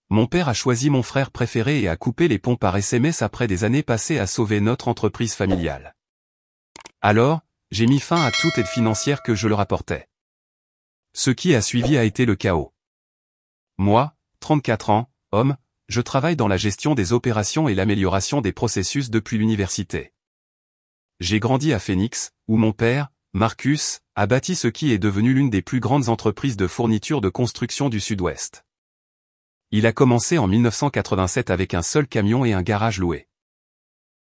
Mon père a choisi mon frère préféré et a coupé les ponts par SMS après des années passées à sauver notre entreprise familiale. Alors, j'ai mis fin à toute aide financière que je leur apportais. Ce qui a suivi a été le chaos. Moi, 34 ans, homme, je travaille dans la gestion des opérations et l'amélioration des processus depuis l'université. J'ai grandi à Phoenix, où mon père, Marcus, a bâti ce qui est devenu l'une des plus grandes entreprises de fourniture de construction du Sud-Ouest. Il a commencé en 1987 avec un seul camion et un garage loué.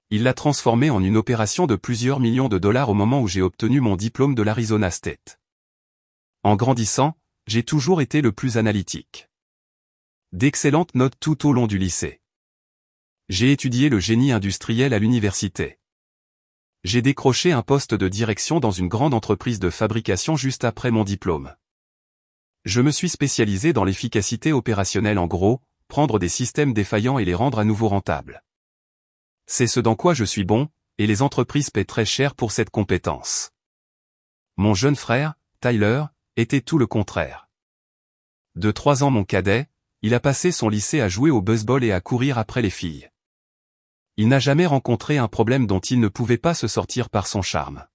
Il l'a transformé en une opération de plusieurs millions de dollars au moment où j'ai obtenu mon diplôme de l'Arizona State. En grandissant, j'ai toujours été le plus analytique. D'excellentes notes tout au long du lycée. J'ai étudié le génie industriel à l'université. J'ai décroché un poste de direction dans une grande entreprise de fabrication juste après mon diplôme. Je me suis spécialisé dans l'efficacité opérationnelle, en gros, prendre des systèmes défaillants et les rendre à nouveau rentables. C'est ce dans quoi je suis bon, et les entreprises paient très cher pour cette compétence. Mon jeune frère, Tyler, était tout le contraire. De 3 ans mon cadet, il a passé son lycée à jouer au baseball et à courir après les filles. Il n'a jamais rencontré un problème dont il ne pouvait pas se sortir par son charme.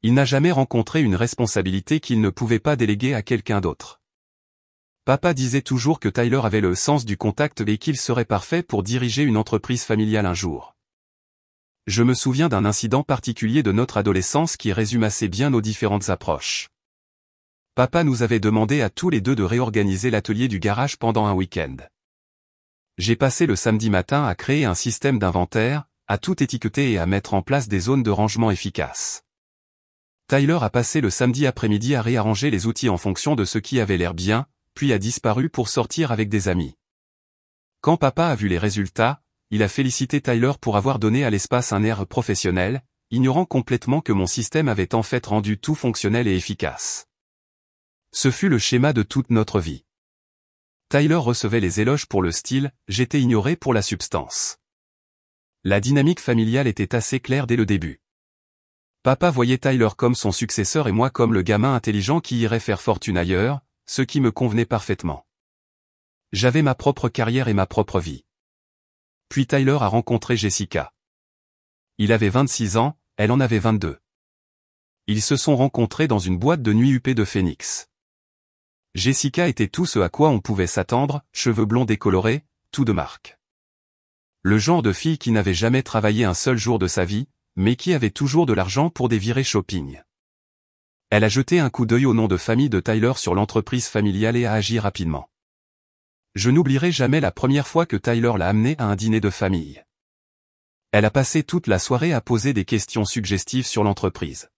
Il n'a jamais rencontré une responsabilité qu'il ne pouvait pas déléguer à quelqu'un d'autre. Papa disait toujours que Tyler avait le sens du contact et qu'il serait parfait pour diriger une entreprise familiale un jour. Je me souviens d'un incident particulier de notre adolescence qui résume assez bien nos différentes approches. Papa nous avait demandé à tous les deux de réorganiser l'atelier du garage pendant un week-end. J'ai passé le samedi matin à créer un système d'inventaire, à tout étiqueter et à mettre en place des zones de rangement efficaces. Tyler a passé le samedi après-midi à réarranger les outils en fonction de ce qui avait l'air bien, puis a disparu pour sortir avec des amis. Quand papa a vu les résultats, il a félicité Tyler pour avoir donné à l'espace un air professionnel, ignorant complètement que mon système avait en fait rendu tout fonctionnel et efficace. Ce fut le schéma de toute notre vie. Tyler recevait les éloges pour le style, j'étais ignoré pour la substance. La dynamique familiale était assez claire dès le début. Papa voyait Tyler comme son successeur et moi comme le gamin intelligent qui irait faire fortune ailleurs, ce qui me convenait parfaitement. J'avais ma propre carrière et ma propre vie. Puis Tyler a rencontré Jessica. Il avait 26 ans, elle en avait 22. Ils se sont rencontrés dans une boîte de nuit huppée de Phoenix. Jessica était tout ce à quoi on pouvait s'attendre, cheveux blonds décolorés, tout de marque. Le genre de fille qui n'avait jamais travaillé un seul jour de sa vie, mais qui avait toujours de l'argent pour des virées shopping. Elle a jeté un coup d'œil au nom de famille de Tyler sur l'entreprise familiale et a agi rapidement. Je n'oublierai jamais la première fois que Tyler l'a amenée à un dîner de famille. Elle a passé toute la soirée à poser des questions suggestives sur l'entreprise.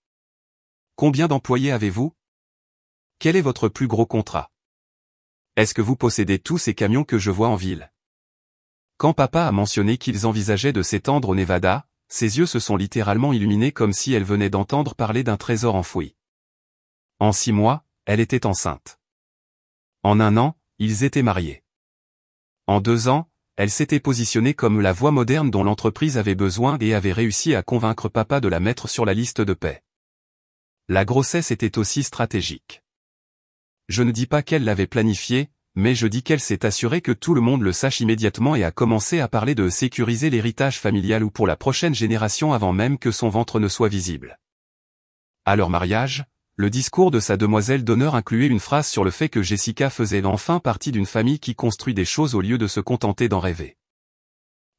Combien d'employés avez-vous ? Quel est votre plus gros contrat ? Est-ce que vous possédez tous ces camions que je vois en ville ? Quand papa a mentionné qu'ils envisageaient de s'étendre au Nevada, ses yeux se sont littéralement illuminés comme si elle venait d'entendre parler d'un trésor enfoui. En 6 mois, elle était enceinte. En 1 an, ils étaient mariés. En 2 ans, elle s'était positionnée comme la voix moderne dont l'entreprise avait besoin et avait réussi à convaincre papa de la mettre sur la liste de paix. La grossesse était aussi stratégique. Je ne dis pas qu'elle l'avait planifié, mais je dis qu'elle s'est assurée que tout le monde le sache immédiatement et a commencé à parler de sécuriser l'héritage familial ou pour la prochaine génération avant même que son ventre ne soit visible. À leur mariage, le discours de sa demoiselle d'honneur incluait une phrase sur le fait que Jessica faisait enfin partie d'une famille qui construit des choses au lieu de se contenter d'en rêver.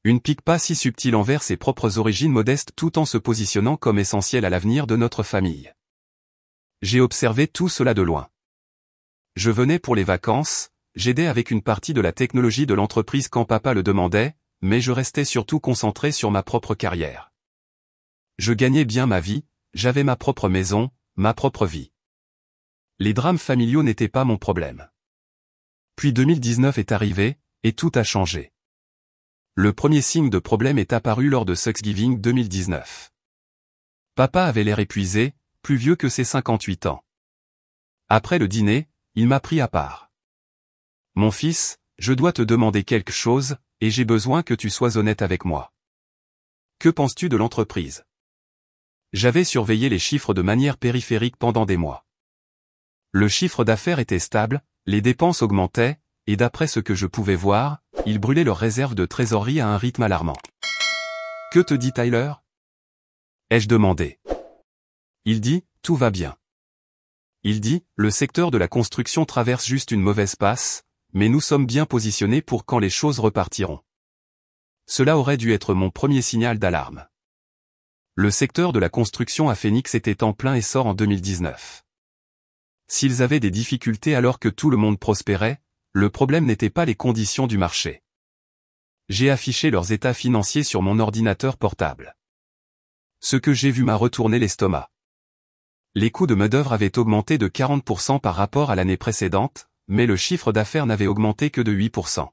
Une pique pas si subtile envers ses propres origines modestes tout en se positionnant comme essentielle à l'avenir de notre famille. J'ai observé tout cela de loin. Je venais pour les vacances, j'aidais avec une partie de la technologie de l'entreprise quand papa le demandait, mais je restais surtout concentré sur ma propre carrière. Je gagnais bien ma vie, j'avais ma propre maison, ma propre vie. Les drames familiaux n'étaient pas mon problème. Puis 2019 est arrivé, et tout a changé. Le premier signe de problème est apparu lors de Thanksgiving 2019. Papa avait l'air épuisé, plus vieux que ses 58 ans. Après le dîner, il m'a pris à part. Mon fils, je dois te demander quelque chose, et j'ai besoin que tu sois honnête avec moi. Que penses-tu de l'entreprise ? J'avais surveillé les chiffres de manière périphérique pendant des mois. Le chiffre d'affaires était stable, les dépenses augmentaient, et d'après ce que je pouvais voir, ils brûlaient leurs réserves de trésorerie à un rythme alarmant. « Que te dit Tyler ?» ai-je demandé. Il dit, « Tout va bien. » Il dit, « Le secteur de la construction traverse juste une mauvaise passe, mais nous sommes bien positionnés pour quand les choses repartiront. » Cela aurait dû être mon premier signal d'alarme. Le secteur de la construction à Phoenix était en plein essor en 2019. S'ils avaient des difficultés alors que tout le monde prospérait, le problème n'était pas les conditions du marché. J'ai affiché leurs états financiers sur mon ordinateur portable. Ce que j'ai vu m'a retourné l'estomac. Les coûts de main-d'œuvre avaient augmenté de 40% par rapport à l'année précédente, mais le chiffre d'affaires n'avait augmenté que de 8%.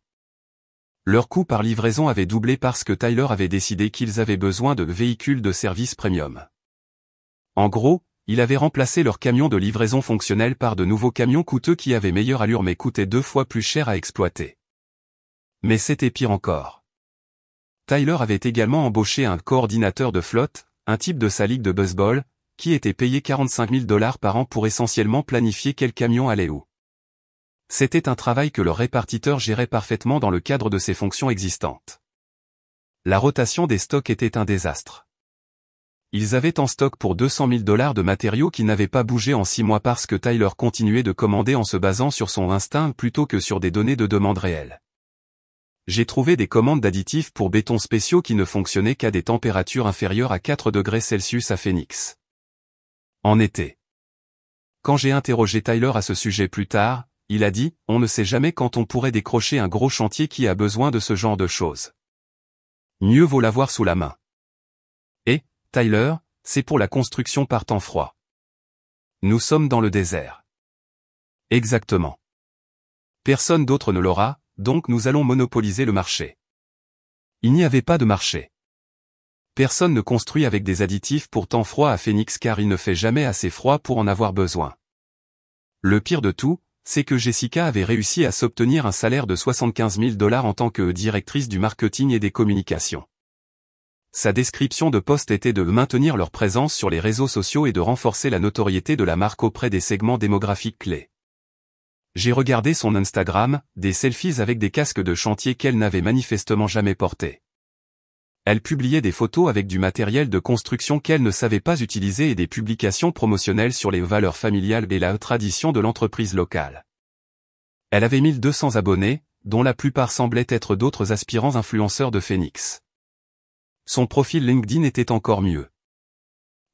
Leur coût par livraison avait doublé parce que Tyler avait décidé qu'ils avaient besoin de véhicules de service premium. En gros, il avait remplacé leurs camions de livraison fonctionnels par de nouveaux camions coûteux qui avaient meilleure allure mais coûtaient 2 fois plus cher à exploiter. Mais c'était pire encore. Tyler avait également embauché un coordinateur de flotte, un type de sa ligue de baseball, qui était payé 45 000 $ par an pour essentiellement planifier quel camion allait où. C'était un travail que le répartiteur gérait parfaitement dans le cadre de ses fonctions existantes. La rotation des stocks était un désastre. Ils avaient en stock pour 200 000 $ de matériaux qui n'avaient pas bougé en 6 mois parce que Tyler continuait de commander en se basant sur son instinct plutôt que sur des données de demande réelles. J'ai trouvé des commandes d'additifs pour béton spéciaux qui ne fonctionnaient qu'à des températures inférieures à 4 degrés Celsius à Phoenix. En été. Quand j'ai interrogé Tyler à ce sujet plus tard, il a dit, « On ne sait jamais quand on pourrait décrocher un gros chantier qui a besoin de ce genre de choses. Mieux vaut l'avoir sous la main. » Et, Tyler, c'est pour la construction par temps froid. Nous sommes dans le désert. Exactement. Personne d'autre ne l'aura, donc nous allons monopoliser le marché. Il n'y avait pas de marché. Personne ne construit avec des additifs pour temps froid à Phoenix car il ne fait jamais assez froid pour en avoir besoin. Le pire de tout, c'est que Jessica avait réussi à s'obtenir un salaire de 75 000 $ en tant que directrice du marketing et des communications. Sa description de poste était de maintenir leur présence sur les réseaux sociaux et de renforcer la notoriété de la marque auprès des segments démographiques clés. J'ai regardé son Instagram, des selfies avec des casques de chantier qu'elle n'avait manifestement jamais portés. Elle publiait des photos avec du matériel de construction qu'elle ne savait pas utiliser et des publications promotionnelles sur les valeurs familiales et la tradition de l'entreprise locale. Elle avait 1200 abonnés, dont la plupart semblaient être d'autres aspirants influenceurs de Phoenix. Son profil LinkedIn était encore mieux.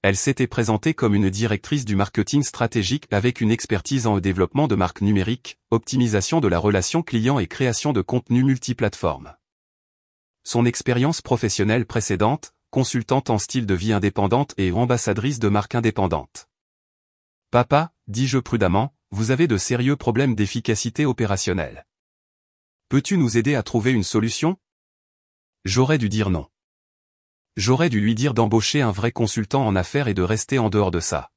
Elle s'était présentée comme une directrice du marketing stratégique avec une expertise en développement de marques numériques, optimisation de la relation client et création de contenu multiplateforme. Son expérience professionnelle précédente, consultante en style de vie indépendante et ambassadrice de marque indépendante. « Papa, dis-je prudemment, vous avez de sérieux problèmes d'efficacité opérationnelle. Peux-tu nous aider à trouver une solution ?» J'aurais dû dire non. J'aurais dû lui dire d'embaucher un vrai consultant en affaires et de rester en dehors de ça.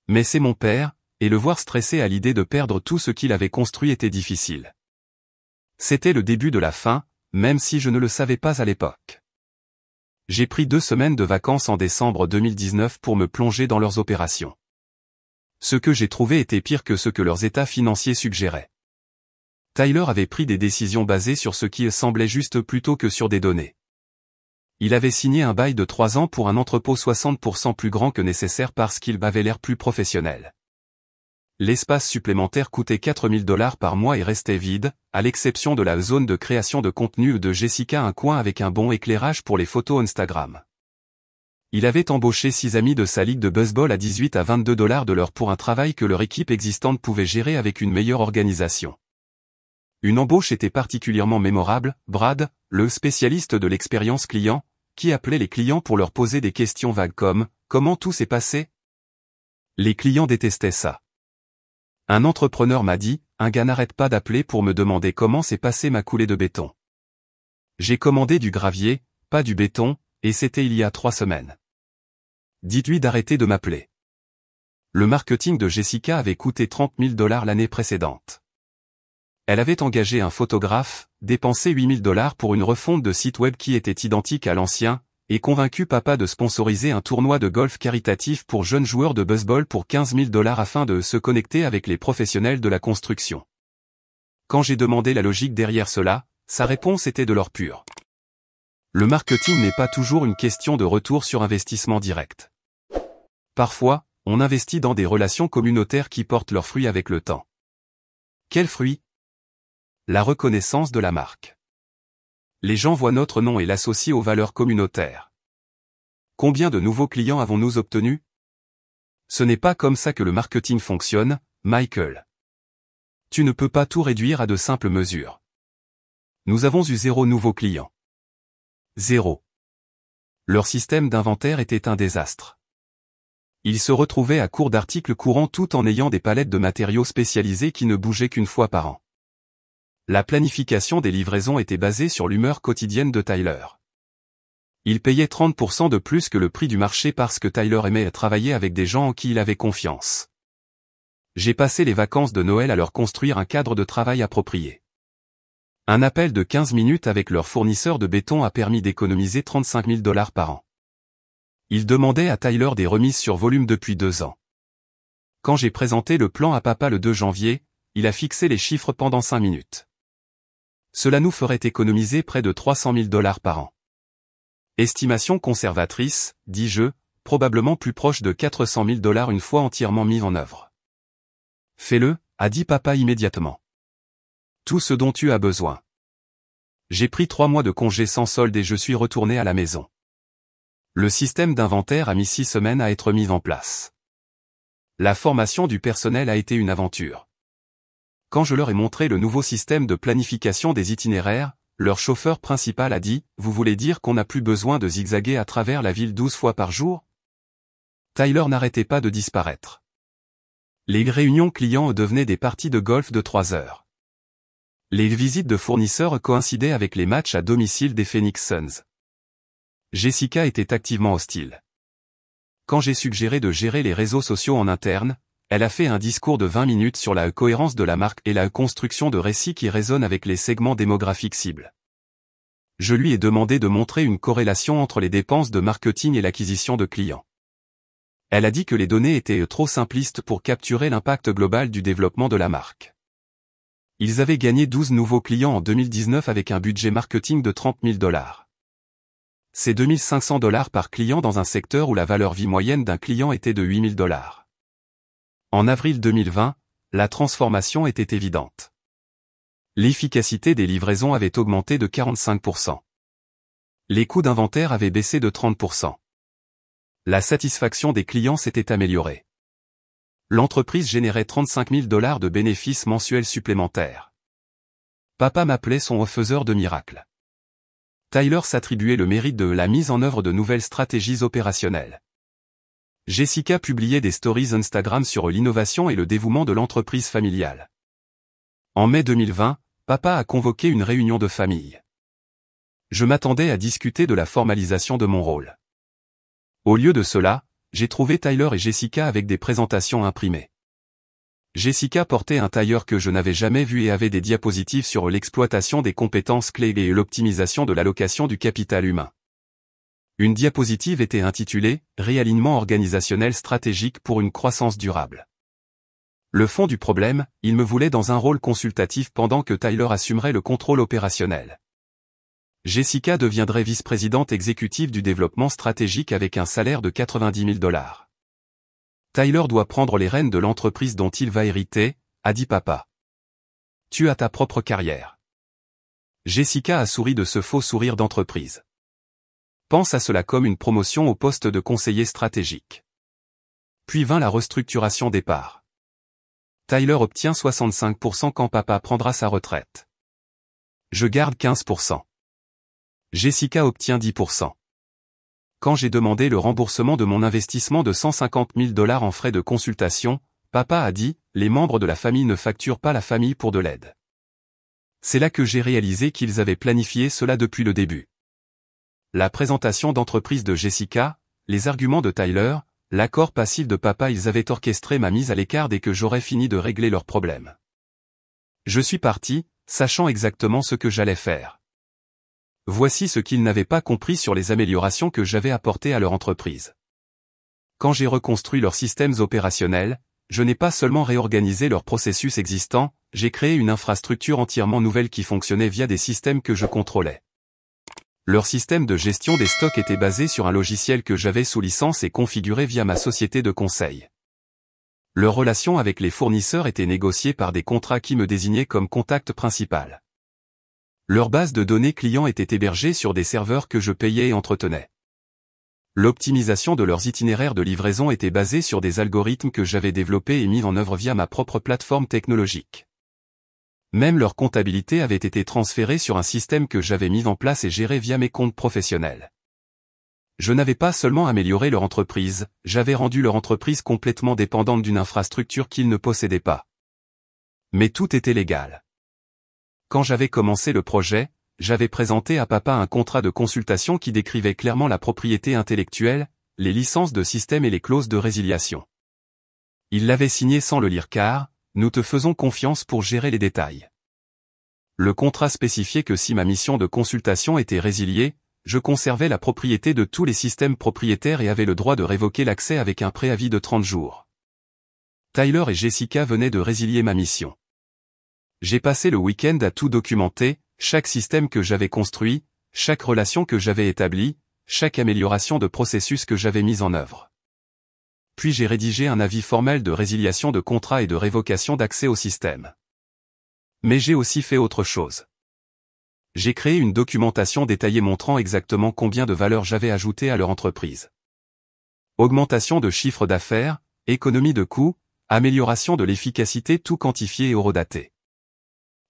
Mais c'est mon père, et le voir stressé à l'idée de perdre tout ce qu'il avait construit était difficile. C'était le début de la fin, même si je ne le savais pas à l'époque. J'ai pris 2 semaines de vacances en décembre 2019 pour me plonger dans leurs opérations. Ce que j'ai trouvé était pire que ce que leurs états financiers suggéraient. Tyler avait pris des décisions basées sur ce qui semblait juste plutôt que sur des données. Il avait signé un bail de 3 ans pour un entrepôt 60% plus grand que nécessaire parce qu'il avait l'air plus professionnel. L'espace supplémentaire coûtait 4 000 $ par mois et restait vide, à l'exception de la zone de création de contenu de Jessica, un coin avec un bon éclairage pour les photos Instagram. Il avait embauché 6 amis de sa ligue de baseball à 18 à 22 $ de l'heure pour un travail que leur équipe existante pouvait gérer avec une meilleure organisation. Une embauche était particulièrement mémorable, Brad, le spécialiste de l'expérience client, qui appelait les clients pour leur poser des questions vagues comme « Comment tout s'est passé ?» Les clients détestaient ça. Un entrepreneur m'a dit, un gars n'arrête pas d'appeler pour me demander comment s'est passée ma coulée de béton. J'ai commandé du gravier, pas du béton, et c'était il y a 3 semaines. Dites-lui d'arrêter de m'appeler. Le marketing de Jessica avait coûté 30 000 $ l'année précédente. Elle avait engagé un photographe, dépensé 8 000 $ pour une refonte de site web qui était identique à l'ancien, et convaincu papa de sponsoriser un tournoi de golf caritatif pour jeunes joueurs de baseball pour 15 000 $ afin de se connecter avec les professionnels de la construction. Quand j'ai demandé la logique derrière cela, sa réponse était de l'or pur. Le marketing n'est pas toujours une question de retour sur investissement direct. Parfois, on investit dans des relations communautaires qui portent leurs fruits avec le temps. Quels fruits? La reconnaissance de la marque. Les gens voient notre nom et l'associent aux valeurs communautaires. Combien de nouveaux clients avons-nous obtenus? Ce n'est pas comme ça que le marketing fonctionne, Michael. Tu ne peux pas tout réduire à de simples mesures. Nous avons eu 0 nouveaux clients. 0. Leur système d'inventaire était un désastre. Ils se retrouvaient à court d'articles courants tout en ayant des palettes de matériaux spécialisés qui ne bougeaient qu'une fois par an. La planification des livraisons était basée sur l'humeur quotidienne de Tyler. Il payait 30% de plus que le prix du marché parce que Tyler aimait travailler avec des gens en qui il avait confiance. J'ai passé les vacances de Noël à leur construire un cadre de travail approprié. Un appel de 15 minutes avec leur fournisseur de béton a permis d'économiser $35 000 par an. Ils demandaient à Tyler des remises sur volume depuis 2 ans. Quand j'ai présenté le plan à papa le 2 janvier, il a fixé les chiffres pendant 5 minutes. Cela nous ferait économiser près de $300 000 par an. Estimation conservatrice, dis-je, probablement plus proche de $400 000 une fois entièrement mis en œuvre. Fais-le, a dit papa immédiatement. Tout ce dont tu as besoin. J'ai pris 3 mois de congé sans solde et je suis retourné à la maison. Le système d'inventaire a mis 6 semaines à être mis en place. La formation du personnel a été une aventure. Quand je leur ai montré le nouveau système de planification des itinéraires, leur chauffeur principal a dit « Vous voulez dire qu'on n'a plus besoin de zigzaguer à travers la ville 12 fois par jour ?» Tyler n'arrêtait pas de disparaître. Les réunions clients devenaient des parties de golf de 3 heures. Les visites de fournisseurs coïncidaient avec les matchs à domicile des Phoenix Suns. Jessica était activement hostile. Quand j'ai suggéré de gérer les réseaux sociaux en interne, elle a fait un discours de 20 minutes sur la cohérence de la marque et la construction de récits qui résonnent avec les segments démographiques cibles. Je lui ai demandé de montrer une corrélation entre les dépenses de marketing et l'acquisition de clients. Elle a dit que les données étaient trop simplistes pour capturer l'impact global du développement de la marque. Ils avaient gagné 12 nouveaux clients en 2019 avec un budget marketing de $30 000. C'est $2 500 par client dans un secteur où la valeur vie moyenne d'un client était de $8 000. En avril 2020, la transformation était évidente. L'efficacité des livraisons avait augmenté de 45%. Les coûts d'inventaire avaient baissé de 30%. La satisfaction des clients s'était améliorée. L'entreprise générait $35 000 de bénéfices mensuels supplémentaires. Papa m'appelait son faiseur de miracles. Tyler s'attribuait le mérite de la mise en œuvre de nouvelles stratégies opérationnelles. Jessica publiait des stories Instagram sur l'innovation et le dévouement de l'entreprise familiale. En mai 2020, papa a convoqué une réunion de famille. Je m'attendais à discuter de la formalisation de mon rôle. Au lieu de cela, j'ai trouvé Tyler et Jessica avec des présentations imprimées. Jessica portait un tailleur que je n'avais jamais vu et avait des diapositives sur l'exploitation des compétences clés et l'optimisation de l'allocation du capital humain. Une diapositive était intitulée « Réalignement organisationnel stratégique pour une croissance durable ». Le fond du problème, il me voulait dans un rôle consultatif pendant que Tyler assumerait le contrôle opérationnel. Jessica deviendrait vice-présidente exécutive du développement stratégique avec un salaire de $90 000. Tyler doit prendre les rênes de l'entreprise dont il va hériter, a dit papa. Tu as ta propre carrière. Jessica a souri de ce faux sourire d'entreprise. Pense à cela comme une promotion au poste de conseiller stratégique. Puis vint la restructuration des parts. Tyler obtient 65% quand papa prendra sa retraite. Je garde 15%. Jessica obtient 10%. Quand j'ai demandé le remboursement de mon investissement de $150 000 en frais de consultation, papa a dit, les membres de la famille ne facturent pas la famille pour de l'aide. C'est là que j'ai réalisé qu'ils avaient planifié cela depuis le début. La présentation d'entreprise de Jessica, les arguments de Tyler, l'accord passif de papa, ils avaient orchestré ma mise à l'écart dès que j'aurais fini de régler leurs problèmes. Je suis parti, sachant exactement ce que j'allais faire. Voici ce qu'ils n'avaient pas compris sur les améliorations que j'avais apportées à leur entreprise. Quand j'ai reconstruit leurs systèmes opérationnels, je n'ai pas seulement réorganisé leurs processus existants, j'ai créé une infrastructure entièrement nouvelle qui fonctionnait via des systèmes que je contrôlais. Leur système de gestion des stocks était basé sur un logiciel que j'avais sous licence et configuré via ma société de conseil. Leur relation avec les fournisseurs était négociée par des contrats qui me désignaient comme contact principal. Leur base de données clients était hébergée sur des serveurs que je payais et entretenais. L'optimisation de leurs itinéraires de livraison était basée sur des algorithmes que j'avais développés et mis en œuvre via ma propre plateforme technologique. Même leur comptabilité avait été transférée sur un système que j'avais mis en place et géré via mes comptes professionnels. Je n'avais pas seulement amélioré leur entreprise, j'avais rendu leur entreprise complètement dépendante d'une infrastructure qu'ils ne possédaient pas. Mais tout était légal. Quand j'avais commencé le projet, j'avais présenté à papa un contrat de consultation qui décrivait clairement la propriété intellectuelle, les licences de système et les clauses de résiliation. Il l'avait signé sans le lire car, nous te faisons confiance pour gérer les détails. Le contrat spécifiait que si ma mission de consultation était résiliée, je conservais la propriété de tous les systèmes propriétaires et avais le droit de révoquer l'accès avec un préavis de 30 jours. Tyler et Jessica venaient de résilier ma mission. J'ai passé le week-end à tout documenter, chaque système que j'avais construit, chaque relation que j'avais établie, chaque amélioration de processus que j'avais mise en œuvre. Puis j'ai rédigé un avis formel de résiliation de contrat et de révocation d'accès au système. Mais j'ai aussi fait autre chose. J'ai créé une documentation détaillée montrant exactement combien de valeur j'avais ajouté à leur entreprise. Augmentation de chiffre d'affaires, économie de coûts, amélioration de l'efficacité, tout quantifié et horodaté.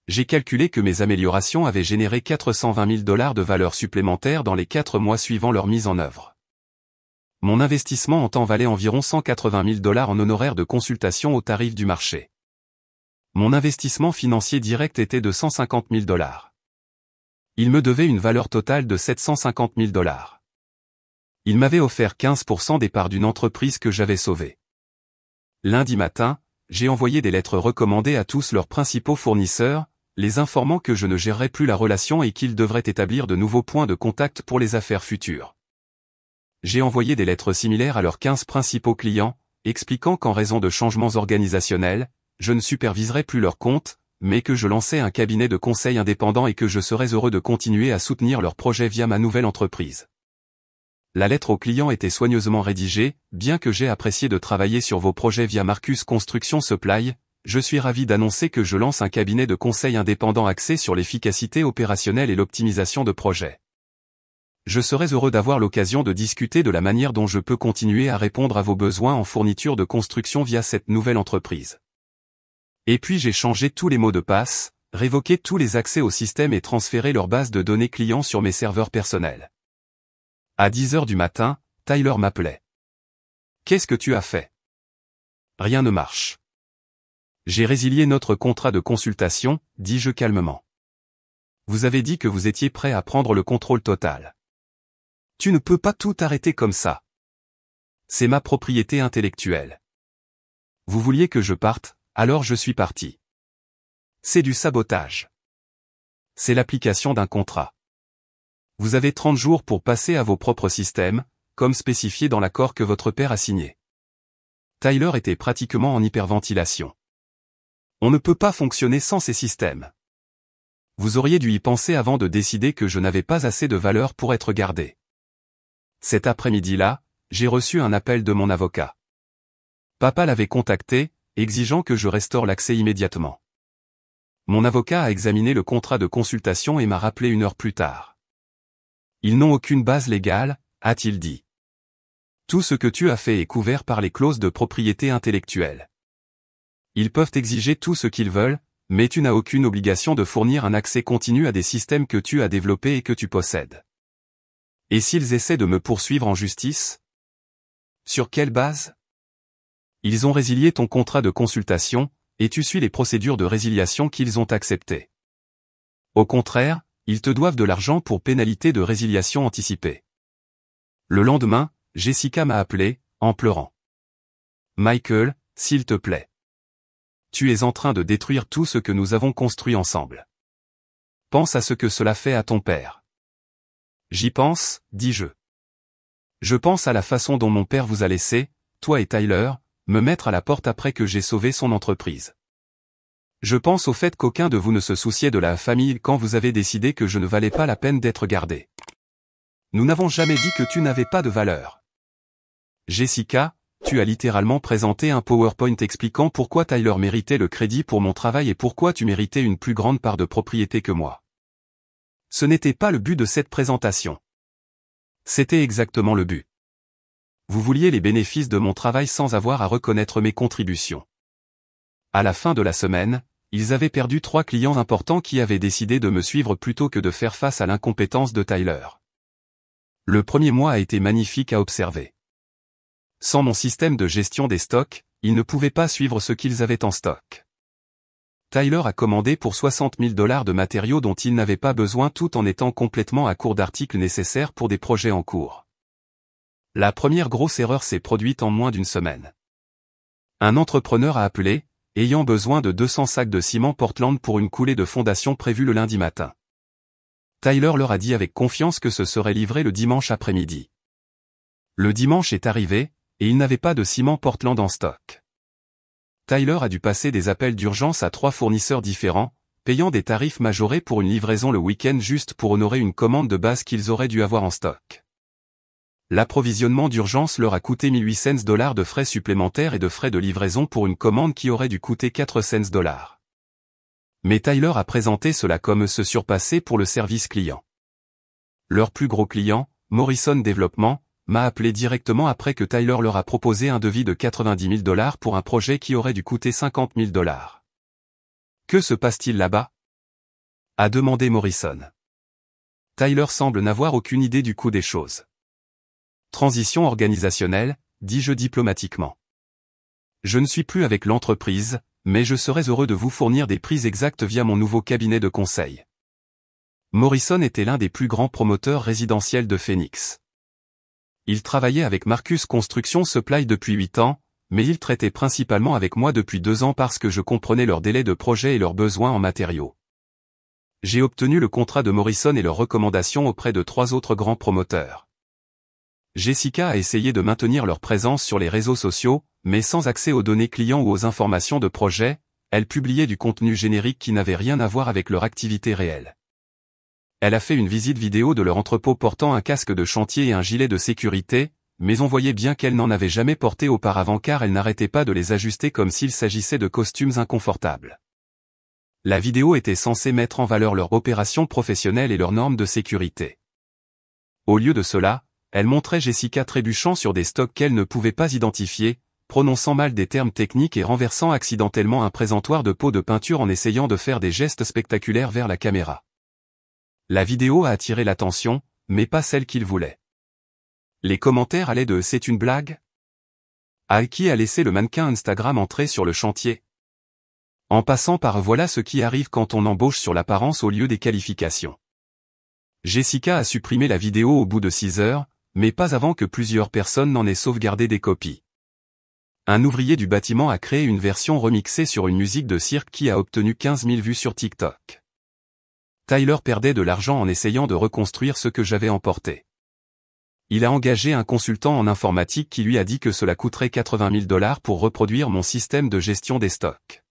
J'ai calculé que mes améliorations avaient généré 420 000 $ de valeur supplémentaire dans les 4 mois suivant leur mise en œuvre. Mon investissement en temps valait environ 180 000 $ en honoraires de consultation au tarif du marché. Mon investissement financier direct était de 150 000 $. Il me devait une valeur totale de 750 000 $. Il m'avait offert 15% des parts d'une entreprise que j'avais sauvée. Lundi matin, j'ai envoyé des lettres recommandées à tous leurs principaux fournisseurs, les informant que je ne gérerais plus la relation et qu'ils devraient établir de nouveaux points de contact pour les affaires futures. J'ai envoyé des lettres similaires à leurs 15 principaux clients, expliquant qu'en raison de changements organisationnels, je ne superviserais plus leurs comptes, mais que je lançais un cabinet de conseil indépendant et que je serais heureux de continuer à soutenir leurs projets via ma nouvelle entreprise. La lettre aux clients était soigneusement rédigée, bien que j'ai apprécié de travailler sur vos projets via Marcus Construction Supply, je suis ravi d'annoncer que je lance un cabinet de conseil indépendant axé sur l'efficacité opérationnelle et l'optimisation de projets. Je serais heureux d'avoir l'occasion de discuter de la manière dont je peux continuer à répondre à vos besoins en fourniture de construction via cette nouvelle entreprise. Et puis j'ai changé tous les mots de passe, révoqué tous les accès au système et transféré leur base de données clients sur mes serveurs personnels. À 10 h du matin, Tyler m'appelait. « Qu'est-ce que tu as fait ? » « Rien ne marche. » « J'ai résilié notre contrat de consultation, dis-je calmement. Vous avez dit que vous étiez prêt à prendre le contrôle total. Tu ne peux pas tout arrêter comme ça. C'est ma propriété intellectuelle. Vous vouliez que je parte, alors je suis parti. C'est du sabotage. C'est l'application d'un contrat. Vous avez 30 jours pour passer à vos propres systèmes, comme spécifié dans l'accord que votre père a signé. Tyler était pratiquement en hyperventilation. On ne peut pas fonctionner sans ces systèmes. Vous auriez dû y penser avant de décider que je n'avais pas assez de valeur pour être gardé. Cet après-midi-là, j'ai reçu un appel de mon avocat. Papa l'avait contacté, exigeant que je restaure l'accès immédiatement. Mon avocat a examiné le contrat de consultation et m'a rappelé 1 heure plus tard. Ils n'ont aucune base légale, a-t-il dit. Tout ce que tu as fait est couvert par les clauses de propriété intellectuelle. Ils peuvent exiger tout ce qu'ils veulent, mais tu n'as aucune obligation de fournir un accès continu à des systèmes que tu as développés et que tu possèdes. Et s'ils essaient de me poursuivre en justice ? Sur quelle base ? Ils ont résilié ton contrat de consultation, et tu suis les procédures de résiliation qu'ils ont acceptées. Au contraire, ils te doivent de l'argent pour pénalité de résiliation anticipée. Le lendemain, Jessica m'a appelé, en pleurant. Michael, s'il te plaît. Tu es en train de détruire tout ce que nous avons construit ensemble. Pense à ce que cela fait à ton père. J'y pense, dis-je. Je pense à la façon dont mon père vous a laissé, toi et Tyler, me mettre à la porte après que j'ai sauvé son entreprise. Je pense au fait qu'aucun de vous ne se souciait de la famille quand vous avez décidé que je ne valais pas la peine d'être gardé. Nous n'avons jamais dit que tu n'avais pas de valeur. Jessica, tu as littéralement présenté un PowerPoint expliquant pourquoi Tyler méritait le crédit pour mon travail et pourquoi tu méritais une plus grande part de propriété que moi. Ce n'était pas le but de cette présentation. C'était exactement le but. Vous vouliez les bénéfices de mon travail sans avoir à reconnaître mes contributions. À la fin de la semaine, ils avaient perdu 3 clients importants qui avaient décidé de me suivre plutôt que de faire face à l'incompétence de Tyler. Le premier mois a été magnifique à observer. Sans mon système de gestion des stocks, ils ne pouvaient pas suivre ce qu'ils avaient en stock. Tyler a commandé pour 60 000 $ de matériaux dont il n'avait pas besoin tout en étant complètement à court d'articles nécessaires pour des projets en cours. La première grosse erreur s'est produite en moins d'une semaine. Un entrepreneur a appelé, ayant besoin de 200 sacs de ciment Portland pour une coulée de fondation prévue le lundi matin. Tyler leur a dit avec confiance que ce serait livré le dimanche après-midi. Le dimanche est arrivé, et il n'avait pas de ciment Portland en stock. Tyler a dû passer des appels d'urgence à 3 fournisseurs différents, payant des tarifs majorés pour une livraison le week-end juste pour honorer une commande de base qu'ils auraient dû avoir en stock. L'approvisionnement d'urgence leur a coûté 1800 $ de frais supplémentaires et de frais de livraison pour une commande qui aurait dû coûter 400 $. Mais Tyler a présenté cela comme se surpasser pour le service client. Leur plus gros client, Morrison Développement, m'a appelé directement après que Tyler leur a proposé un devis de 90 000 $ pour un projet qui aurait dû coûter 50 000 $. Que se passe-t-il là-bas? A demandé Morrison. Tyler semble n'avoir aucune idée du coût des choses. Transition organisationnelle, dis-je diplomatiquement. Je ne suis plus avec l'entreprise, mais je serais heureux de vous fournir des prix exacts via mon nouveau cabinet de conseil. Morrison était l'un des plus grands promoteurs résidentiels de Phoenix. Il travaillait avec Marcus Construction Supply depuis 8 ans, mais il traitait principalement avec moi depuis 2 ans parce que je comprenais leurs délais de projet et leurs besoins en matériaux. J'ai obtenu le contrat de Morrison et leurs recommandations auprès de 3 autres grands promoteurs. Jessica a essayé de maintenir leur présence sur les réseaux sociaux, mais sans accès aux données clients ou aux informations de projet, elle publiait du contenu générique qui n'avait rien à voir avec leur activité réelle. Elle a fait une visite vidéo de leur entrepôt portant un casque de chantier et un gilet de sécurité, mais on voyait bien qu'elle n'en avait jamais porté auparavant car elle n'arrêtait pas de les ajuster comme s'il s'agissait de costumes inconfortables. La vidéo était censée mettre en valeur leur opération professionnelle et leurs normes de sécurité. Au lieu de cela, elle montrait Jessica trébuchant sur des stocks qu'elle ne pouvait pas identifier, prononçant mal des termes techniques et renversant accidentellement un présentoir de pots de peinture en essayant de faire des gestes spectaculaires vers la caméra. La vidéo a attiré l'attention, mais pas celle qu'il voulait. Les commentaires allaient de « c'est une blague ?» à « qui a laissé le mannequin Instagram entrer sur le chantier ?» en passant par « voilà ce qui arrive quand on embauche sur l'apparence au lieu des qualifications ». Jessica a supprimé la vidéo au bout de 6 heures, mais pas avant que plusieurs personnes n'en aient sauvegardé des copies. Un ouvrier du bâtiment a créé une version remixée sur une musique de cirque qui a obtenu 15 000 vues sur TikTok. Tyler perdait de l'argent en essayant de reconstruire ce que j'avais emporté. Il a engagé un consultant en informatique qui lui a dit que cela coûterait 80 000 $ pour reproduire mon système de gestion des stocks.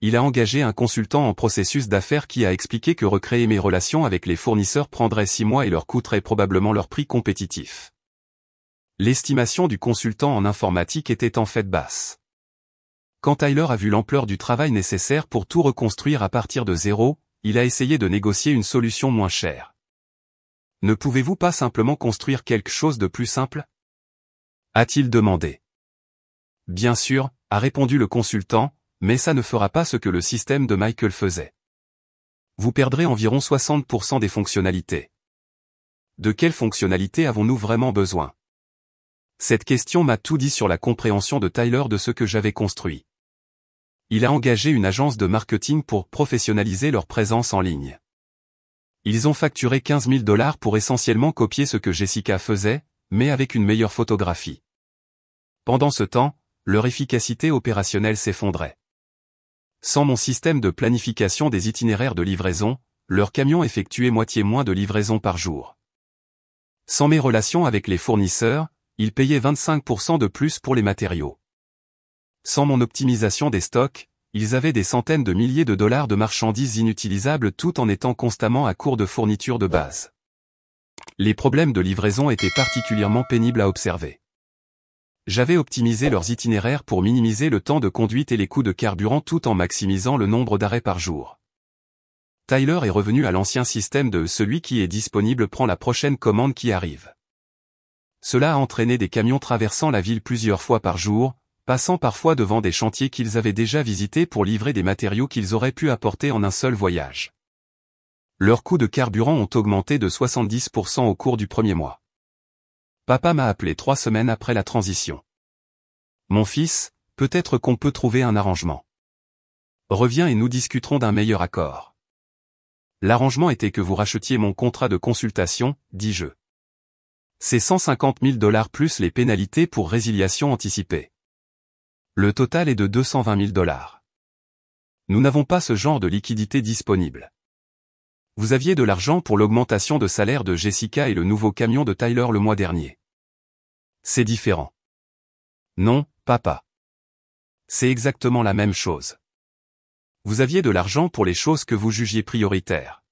Il a engagé un consultant en processus d'affaires qui a expliqué que recréer mes relations avec les fournisseurs prendrait 6 mois et leur coûterait probablement leur prix compétitif. L'estimation du consultant en informatique était en fait basse. Quand Tyler a vu l'ampleur du travail nécessaire pour tout reconstruire à partir de zéro, il a essayé de négocier une solution moins chère. Ne pouvez-vous pas simplement construire quelque chose de plus simple? A-t-il demandé. Bien sûr, a répondu le consultant, mais ça ne fera pas ce que le système de Michael faisait. Vous perdrez environ 60% des fonctionnalités. De quelles fonctionnalités avons-nous vraiment besoin? Cette question m'a tout dit sur la compréhension de Tyler de ce que j'avais construit. Il a engagé une agence de marketing pour professionnaliser leur présence en ligne. Ils ont facturé 15 000 $ pour essentiellement copier ce que Jessica faisait, mais avec une meilleure photographie. Pendant ce temps, leur efficacité opérationnelle s'effondrait. Sans mon système de planification des itinéraires de livraison, leurs camions effectuaient moitié moins de livraisons par jour. Sans mes relations avec les fournisseurs, ils payaient 25% de plus pour les matériaux. Sans mon optimisation des stocks, ils avaient des centaines de milliers de dollars de marchandises inutilisables tout en étant constamment à court de fournitures de base. Les problèmes de livraison étaient particulièrement pénibles à observer. J'avais optimisé leurs itinéraires pour minimiser le temps de conduite et les coûts de carburant tout en maximisant le nombre d'arrêts par jour. Tyler est revenu à l'ancien système de celui qui est disponible prend la prochaine commande qui arrive. Cela a entraîné des camions traversant la ville plusieurs fois par jour, passant parfois devant des chantiers qu'ils avaient déjà visités pour livrer des matériaux qu'ils auraient pu apporter en un seul voyage. Leurs coûts de carburant ont augmenté de 70% au cours du premier mois. Papa m'a appelé 3 semaines après la transition. Mon fils, peut-être qu'on peut trouver un arrangement. Reviens et nous discuterons d'un meilleur accord. L'arrangement était que vous rachetiez mon contrat de consultation, dis-je. C'est 150 000 $ plus les pénalités pour résiliation anticipée. Le total est de 220 000 $. Nous n'avons pas ce genre de liquidité disponible. Vous aviez de l'argent pour l'augmentation de salaire de Jessica et le nouveau camion de Tyler le mois dernier. C'est différent. Non, papa. C'est exactement la même chose. Vous aviez de l'argent pour les choses que vous jugiez prioritaires.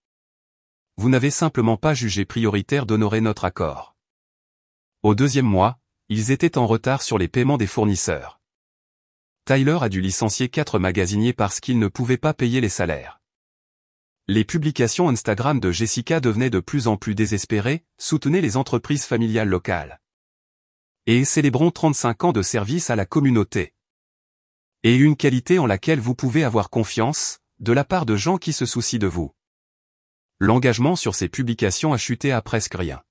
Vous n'avez simplement pas jugé prioritaire d'honorer notre accord. Au deuxième mois, ils étaient en retard sur les paiements des fournisseurs. Tyler a dû licencier 4 magasiniers parce qu'ils ne pouvaient pas payer les salaires. Les publications Instagram de Jessica devenaient de plus en plus désespérées, soutenaient les entreprises familiales locales. Et célébrons 35 ans de service à la communauté. Et une qualité en laquelle vous pouvez avoir confiance, de la part de gens qui se soucient de vous. L'engagement sur ces publications a chuté à presque rien.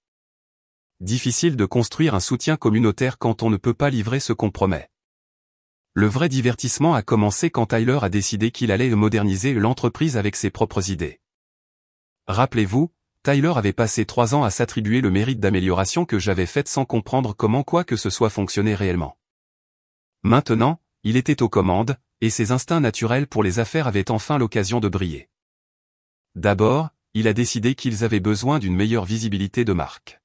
Difficile de construire un soutien communautaire quand on ne peut pas livrer ce qu'on promet. Le vrai divertissement a commencé quand Tyler a décidé qu'il allait moderniser l'entreprise avec ses propres idées. Rappelez-vous, Tyler avait passé 3 ans à s'attribuer le mérite d'amélioration que j'avais faite sans comprendre comment quoi que ce soit fonctionnait réellement. Maintenant, il était aux commandes, et ses instincts naturels pour les affaires avaient enfin l'occasion de briller. D'abord, il a décidé qu'ils avaient besoin d'une meilleure visibilité de marque.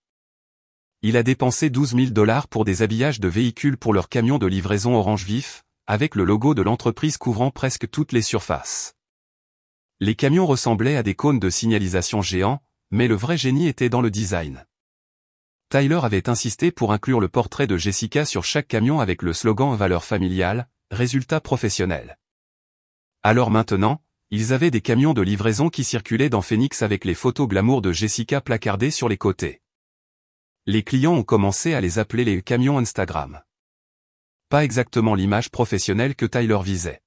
Il a dépensé 12 000 $ pour des habillages de véhicules pour leur camion de livraison orange vif, avec le logo de l'entreprise couvrant presque toutes les surfaces. Les camions ressemblaient à des cônes de signalisation géants, mais le vrai génie était dans le design. Tyler avait insisté pour inclure le portrait de Jessica sur chaque camion avec le slogan « Valeur familiale, résultat professionnel ». Alors maintenant, ils avaient des camions de livraison qui circulaient dans Phoenix avec les photos glamour de Jessica placardées sur les côtés. Les clients ont commencé à les appeler les camions Instagram. Pas exactement l'image professionnelle que Tyler visait.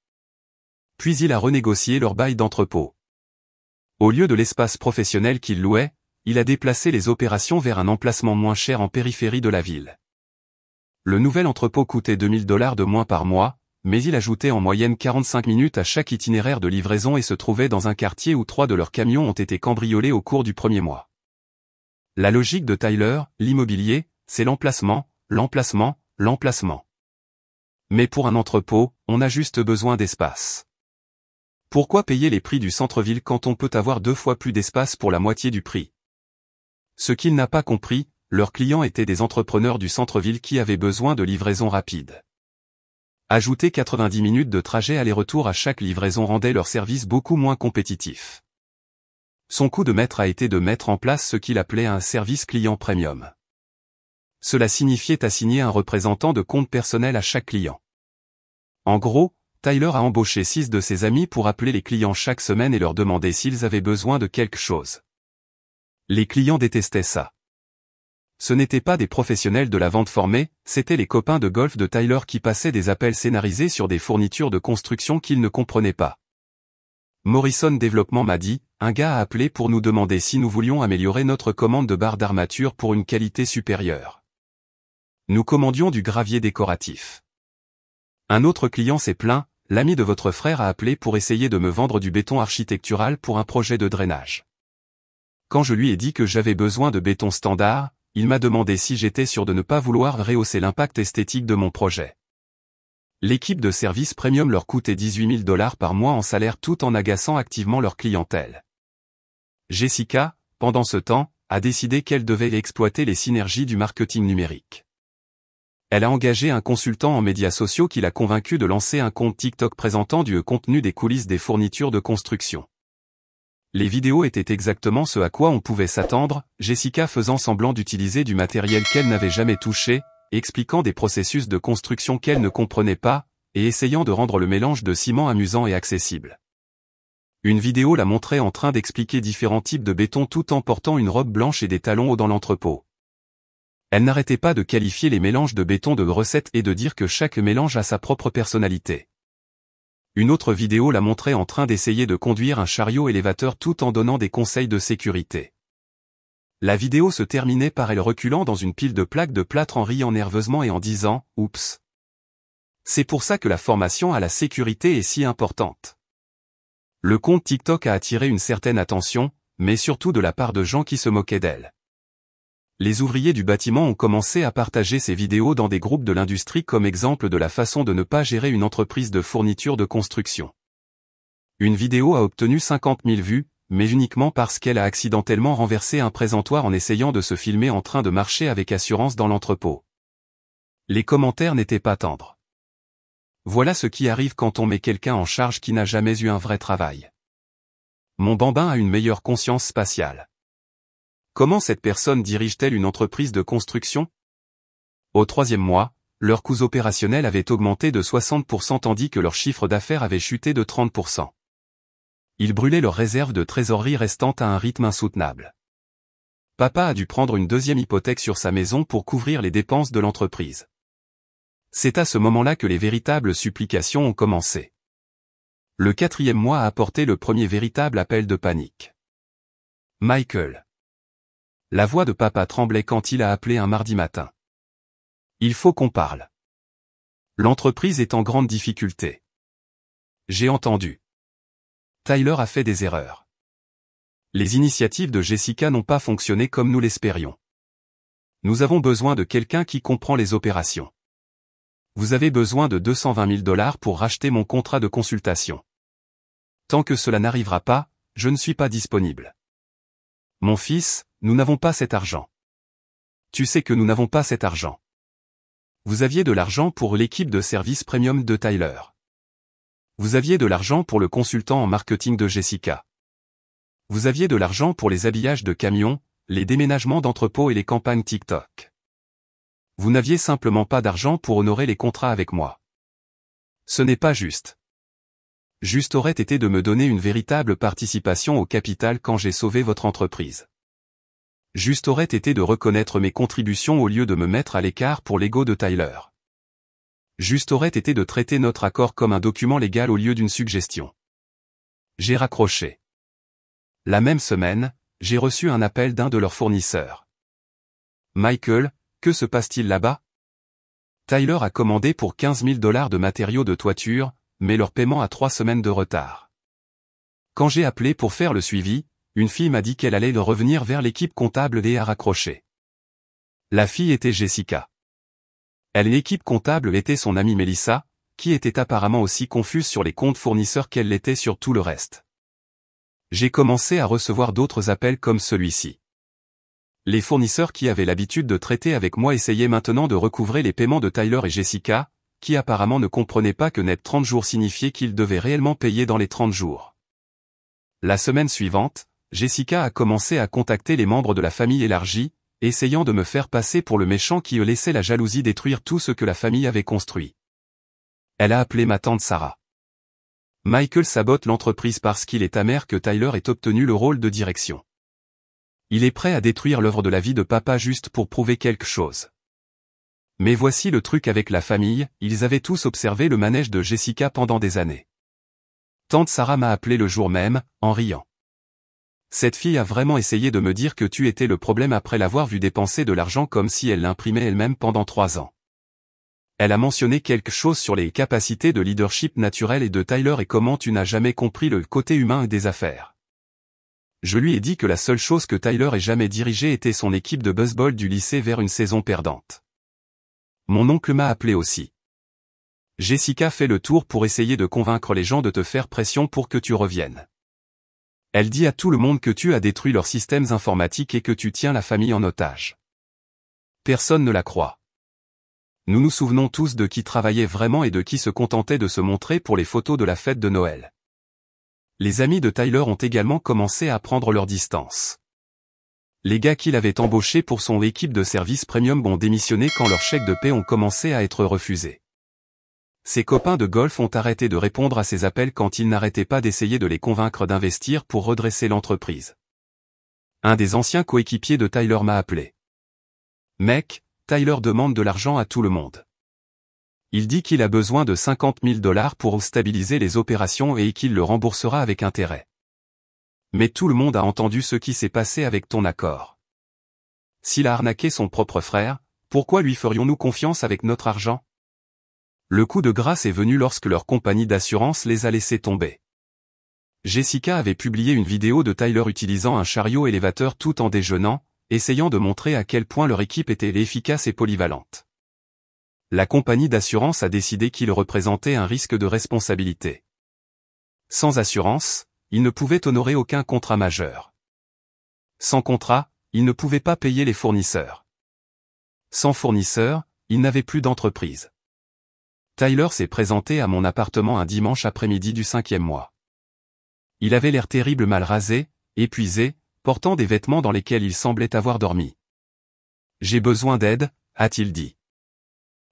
Puis il a renégocié leur bail d'entrepôt. Au lieu de l'espace professionnel qu'il louait, il a déplacé les opérations vers un emplacement moins cher en périphérie de la ville. Le nouvel entrepôt coûtait 2 000 $ de moins par mois, mais il ajoutait en moyenne 45 minutes à chaque itinéraire de livraison et se trouvait dans un quartier où 3 de leurs camions ont été cambriolés au cours du premier mois. La logique de Tyler, l'immobilier, c'est l'emplacement, l'emplacement, l'emplacement. Mais pour un entrepôt, on a juste besoin d'espace. Pourquoi payer les prix du centre-ville quand on peut avoir 2 fois plus d'espace pour la moitié du prix? Ce qu'il n'a pas compris, leurs clients étaient des entrepreneurs du centre-ville qui avaient besoin de livraison rapide. Ajouter 90 minutes de trajet aller-retour à chaque livraison rendait leur service beaucoup moins compétitif. Son coup de maître a été de mettre en place ce qu'il appelait un service client premium. Cela signifiait assigner un représentant de compte personnel à chaque client. En gros, Tyler a embauché 6 de ses amis pour appeler les clients chaque semaine et leur demander s'ils avaient besoin de quelque chose. Les clients détestaient ça. Ce n'étaient pas des professionnels de la vente formés, c'étaient les copains de golf de Tyler qui passaient des appels scénarisés sur des fournitures de construction qu'ils ne comprenaient pas. Morrison Développement m'a dit, un gars a appelé pour nous demander si nous voulions améliorer notre commande de barres d'armature pour une qualité supérieure. Nous commandions du gravier décoratif. Un autre client s'est plaint, l'ami de votre frère a appelé pour essayer de me vendre du béton architectural pour un projet de drainage. Quand je lui ai dit que j'avais besoin de béton standard, il m'a demandé si j'étais sûr de ne pas vouloir rehausser l'impact esthétique de mon projet. L'équipe de service premium leur coûtait 18 000 $ par mois en salaire tout en agaçant activement leur clientèle. Jessica, pendant ce temps, a décidé qu'elle devait exploiter les synergies du marketing numérique. Elle a engagé un consultant en médias sociaux qui l'a convaincu de lancer un compte TikTok présentant du contenu des coulisses des fournitures de construction. Les vidéos étaient exactement ce à quoi on pouvait s'attendre, Jessica faisant semblant d'utiliser du matériel qu'elle n'avait jamais touché, expliquant des processus de construction qu'elle ne comprenait pas, et essayant de rendre le mélange de ciment amusant et accessible. Une vidéo la montrait en train d'expliquer différents types de béton tout en portant une robe blanche et des talons hauts dans l'entrepôt. Elle n'arrêtait pas de qualifier les mélanges de béton de recettes et de dire que chaque mélange a sa propre personnalité. Une autre vidéo la montrait en train d'essayer de conduire un chariot élévateur tout en donnant des conseils de sécurité. La vidéo se terminait par elle reculant dans une pile de plaques de plâtre en riant nerveusement et en disant « Oups ». C'est pour ça que la formation à la sécurité est si importante. Le compte TikTok a attiré une certaine attention, mais surtout de la part de gens qui se moquaient d'elle. Les ouvriers du bâtiment ont commencé à partager ces vidéos dans des groupes de l'industrie comme exemple de la façon de ne pas gérer une entreprise de fourniture de construction. Une vidéo a obtenu 50 000 vues, mais uniquement parce qu'elle a accidentellement renversé un présentoir en essayant de se filmer en train de marcher avec assurance dans l'entrepôt. Les commentaires n'étaient pas tendres. Voilà ce qui arrive quand on met quelqu'un en charge qui n'a jamais eu un vrai travail. Mon bambin a une meilleure conscience spatiale. Comment cette personne dirige-t-elle une entreprise de construction? Au 3e mois, leurs coûts opérationnels avaient augmenté de 60% tandis que leur chiffre d'affaires avait chuté de 30%. Ils brûlaient leurs réserves de trésorerie restantes à un rythme insoutenable. Papa a dû prendre une deuxième hypothèque sur sa maison pour couvrir les dépenses de l'entreprise. C'est à ce moment-là que les véritables supplications ont commencé. Le 4e mois a apporté le premier véritable appel de panique. Michael. La voix de papa tremblait quand il a appelé un mardi matin. Il faut qu'on parle. L'entreprise est en grande difficulté. J'ai entendu. Tyler a fait des erreurs. Les initiatives de Jessica n'ont pas fonctionné comme nous l'espérions. Nous avons besoin de quelqu'un qui comprend les opérations. Vous avez besoin de 220 000 $ pour racheter mon contrat de consultation. Tant que cela n'arrivera pas, je ne suis pas disponible. Mon fils, nous n'avons pas cet argent. Tu sais que nous n'avons pas cet argent. Vous aviez de l'argent pour l'équipe de service premium de Tyler. Vous aviez de l'argent pour le consultant en marketing de Jessica. Vous aviez de l'argent pour les habillages de camions, les déménagements d'entrepôts et les campagnes TikTok. Vous n'aviez simplement pas d'argent pour honorer les contrats avec moi. Ce n'est pas juste. Juste aurait été de me donner une véritable participation au capital quand j'ai sauvé votre entreprise. Juste aurait été de reconnaître mes contributions au lieu de me mettre à l'écart pour l'ego de Tyler. Juste aurait été de traiter notre accord comme un document légal au lieu d'une suggestion. J'ai raccroché. La même semaine, j'ai reçu un appel d'un de leurs fournisseurs. Michael, que se passe-t-il là-bas? Tyler a commandé pour 15 000 $ de matériaux de toiture, mais leur paiement a 3 semaines de retard. Quand j'ai appelé pour faire le suivi, une fille m'a dit qu'elle allait revenir vers l'équipe comptable et a raccroché. La fille était Jessica. L'équipe comptable était son amie Melissa, qui était apparemment aussi confuse sur les comptes fournisseurs qu'elle l'était sur tout le reste. J'ai commencé à recevoir d'autres appels comme celui-ci. Les fournisseurs qui avaient l'habitude de traiter avec moi essayaient maintenant de recouvrer les paiements de Tyler et Jessica, qui apparemment ne comprenaient pas que net 30 jours signifiait qu'ils devaient réellement payer dans les 30 jours. La semaine suivante, Jessica a commencé à contacter les membres de la famille élargie, essayant de me faire passer pour le méchant qui laissait la jalousie détruire tout ce que la famille avait construit. Elle a appelé ma tante Sarah. Michael sabote l'entreprise parce qu'il est amer que Tyler ait obtenu le rôle de direction. Il est prêt à détruire l'œuvre de la vie de papa juste pour prouver quelque chose. Mais voici le truc avec la famille, ils avaient tous observé le manège de Jessica pendant des années. Tante Sarah m'a appelé le jour même, en riant. Cette fille a vraiment essayé de me dire que tu étais le problème après l'avoir vu dépenser de l'argent comme si elle l'imprimait elle-même pendant 3 ans. Elle a mentionné quelque chose sur les capacités de leadership naturel et de Tyler et comment tu n'as jamais compris le côté humain des affaires. Je lui ai dit que la seule chose que Tyler ait jamais dirigée était son équipe de baseball du lycée vers une saison perdante. Mon oncle m'a appelé aussi. Jessica fait le tour pour essayer de convaincre les gens de te faire pression pour que tu reviennes. Elle dit à tout le monde que tu as détruit leurs systèmes informatiques et que tu tiens la famille en otage. Personne ne la croit. Nous nous souvenons tous de qui travaillait vraiment et de qui se contentait de se montrer pour les photos de la fête de Noël. Les amis de Tyler ont également commencé à prendre leur distance. Les gars qu'il avait embauchés pour son équipe de service premium ont démissionné quand leurs chèques de paie ont commencé à être refusés. Ses copains de golf ont arrêté de répondre à ses appels quand il n'arrêtait pas d'essayer de les convaincre d'investir pour redresser l'entreprise. Un des anciens coéquipiers de Tyler m'a appelé. Mec, Tyler demande de l'argent à tout le monde. Il dit qu'il a besoin de 50 000 $ pour stabiliser les opérations et qu'il le remboursera avec intérêt. Mais tout le monde a entendu ce qui s'est passé avec ton accord. S'il a arnaqué son propre frère, pourquoi lui ferions-nous confiance avec notre argent? Le coup de grâce est venu lorsque leur compagnie d'assurance les a laissés tomber. Jessica avait publié une vidéo de Tyler utilisant un chariot élévateur tout en déjeunant, essayant de montrer à quel point leur équipe était efficace et polyvalente. La compagnie d'assurance a décidé qu'il représentait un risque de responsabilité. Sans assurance, il ne pouvait honorer aucun contrat majeur. Sans contrat, il ne pouvait pas payer les fournisseurs. Sans fournisseurs, il n'avait plus d'entreprise. Tyler s'est présenté à mon appartement un dimanche après-midi du 5e mois. Il avait l'air terrible mal rasé, épuisé, portant des vêtements dans lesquels il semblait avoir dormi. « J'ai besoin d'aide », a-t-il dit.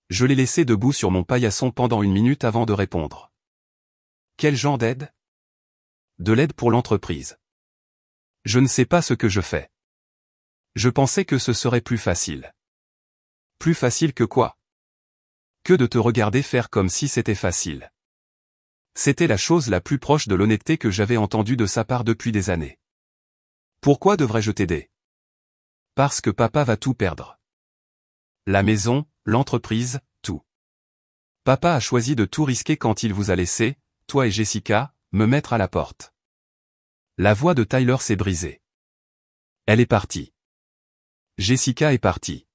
Je l'ai laissé debout sur mon paillasson pendant 1 minute avant de répondre. « Quel genre d'aide ? » De l'aide pour l'entreprise. Je ne sais pas ce que je fais. Je pensais que ce serait plus facile. Plus facile que quoi ? Que de te regarder faire comme si c'était facile. C'était la chose la plus proche de l'honnêteté que j'avais entendue de sa part depuis des années. Pourquoi devrais-je t'aider ? Parce que papa va tout perdre. La maison, l'entreprise, tout. Papa a choisi de tout risquer quand il vous a laissé, toi et Jessica, me mettre à la porte. La voix de Tyler s'est brisée. Elle est partie. Jessica est partie.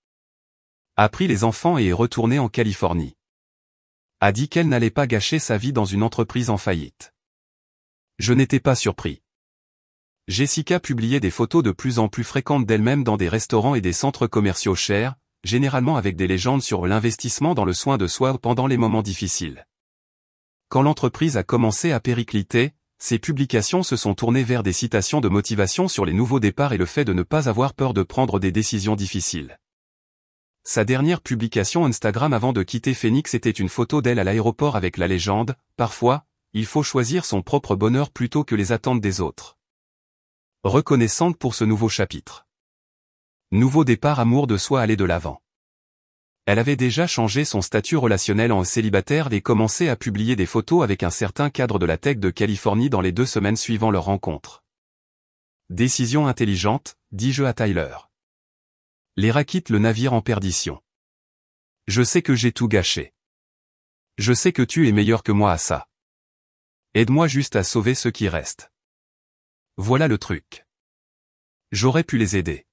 A pris les enfants et est retournée en Californie. A dit qu'elle n'allait pas gâcher sa vie dans une entreprise en faillite. Je n'étais pas surpris. Jessica publiait des photos de plus en plus fréquentes d'elle-même dans des restaurants et des centres commerciaux chers, généralement avec des légendes sur l'investissement dans le soin de soi pendant les moments difficiles. Quand l'entreprise a commencé à péricliter, ses publications se sont tournées vers des citations de motivation sur les nouveaux départs et le fait de ne pas avoir peur de prendre des décisions difficiles. Sa dernière publication Instagram avant de quitter Phoenix était une photo d'elle à l'aéroport avec la légende « Parfois, il faut choisir son propre bonheur plutôt que les attentes des autres ». Reconnaissante pour ce nouveau chapitre. Nouveau départ amour de soi aller de l'avant. Elle avait déjà changé son statut relationnel en célibataire et commencé à publier des photos avec un certain cadre de la tech de Californie dans les 2 semaines suivant leur rencontre. Décision intelligente, dis-je à Tyler. Léra quitte le navire en perdition. Je sais que j'ai tout gâché. Je sais que tu es meilleur que moi à ça. Aide-moi juste à sauver ce qui reste. Voilà le truc. J'aurais pu les aider.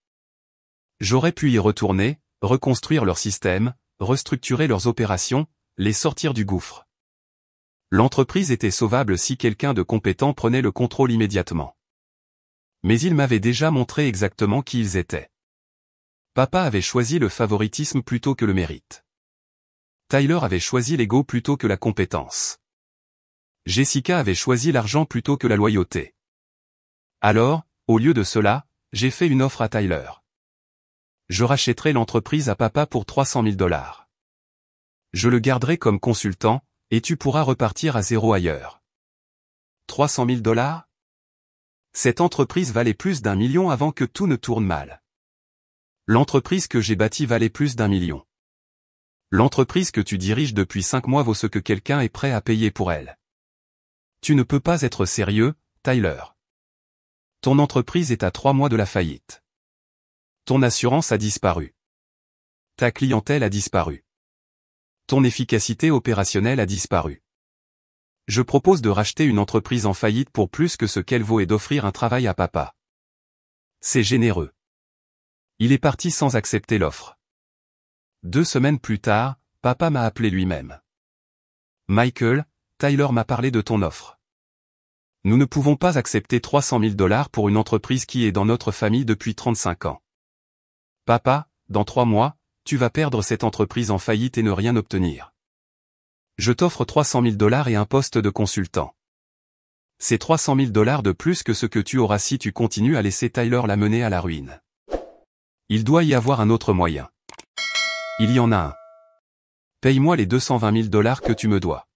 J'aurais pu y retourner, reconstruire leur système, restructurer leurs opérations, les sortir du gouffre. L'entreprise était sauvable si quelqu'un de compétent prenait le contrôle immédiatement. Mais ils m'avaient déjà montré exactement qui ils étaient. Papa avait choisi le favoritisme plutôt que le mérite. Tyler avait choisi l'ego plutôt que la compétence. Jessica avait choisi l'argent plutôt que la loyauté. Alors, au lieu de cela, j'ai fait une offre à Tyler. Je rachèterai l'entreprise à papa pour 300 000 $. Je le garderai comme consultant, et tu pourras repartir à zéro ailleurs. 300 000 $? Cette entreprise valait plus d'1 million avant que tout ne tourne mal. L'entreprise que j'ai bâtie valait plus d'1 million. L'entreprise que tu diriges depuis 5 mois vaut ce que quelqu'un est prêt à payer pour elle. Tu ne peux pas être sérieux, Tyler. Ton entreprise est à 3 mois de la faillite. Ton assurance a disparu. Ta clientèle a disparu. Ton efficacité opérationnelle a disparu. Je propose de racheter une entreprise en faillite pour plus que ce qu'elle vaut et d'offrir un travail à papa. C'est généreux. Il est parti sans accepter l'offre. 2 semaines plus tard, papa m'a appelé lui-même. Michael, Tyler m'a parlé de ton offre. Nous ne pouvons pas accepter 300 000 $ pour une entreprise qui est dans notre famille depuis 35 ans. Papa, dans 3 mois, tu vas perdre cette entreprise en faillite et ne rien obtenir. Je t'offre 300 000 $ et un poste de consultant. C'est 300 000 $ de plus que ce que tu auras si tu continues à laisser Tyler la mener à la ruine. Il doit y avoir un autre moyen. Il y en a un. Paye-moi les 220 000 $ que tu me dois.